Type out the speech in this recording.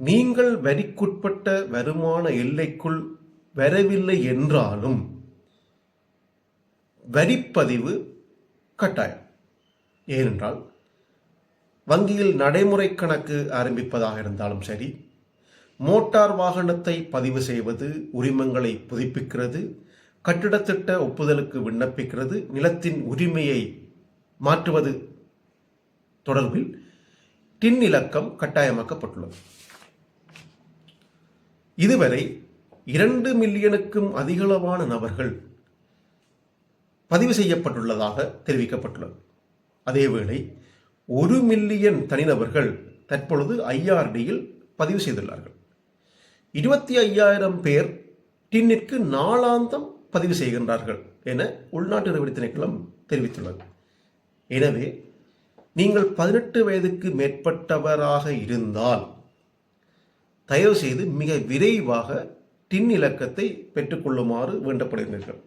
நீங்கள் வரிக்குட்பட்ட வருமான எல்லைக்குள் வரவில்லை என்றாலும் வரிப்பதிவு கட்டாயம். ஏனென்றால் வங்கியில் நடைமுறை கணக்கு ஆரம்பிப்பதாக இருந்தாலும் சரி, மோட்டார் வாகனத்தை பதிவு செய்வது, உரிமங்களை புதுப்பிக்கிறது, கட்டிடத்திட்ட ஒப்புதலுக்கு விண்ணப்பிக்கிறது, நிலத்தின் உரிமையை மாற்றுவது தொடர்பில் டின் இலக்கம் கட்டாயமாக்கப்பட்டுள்ளது. இதுவரை 2 மில்லியனுக்கும் அதிகளவான நபர்கள் பதிவு செய்யப்பட்டுள்ளதாக தெரிவிக்கப்பட்டுள்ளது. அதேவேளை 1 மில்லியன் தனிநபர்கள் தற்பொழுது IRDயில் பதிவு செய்துள்ளார்கள். 25,000 பேர் டின்னிற்கு நாளாந்தம் பதிவு செய்கின்றார்கள் என உள்நாட்டு ரெவென்யூ திணைக்களம் தெரிவித்துள்ளது. எனவே நீங்கள் 18 வயதுக்கு மேற்பட்டவராக இருந்தால் தயவு செய்து மிக விரைவாக டின் இலக்கத்தை பெற்றுக்கொள்ளுமாறு வேண்டப்படுகிறீர்கள்.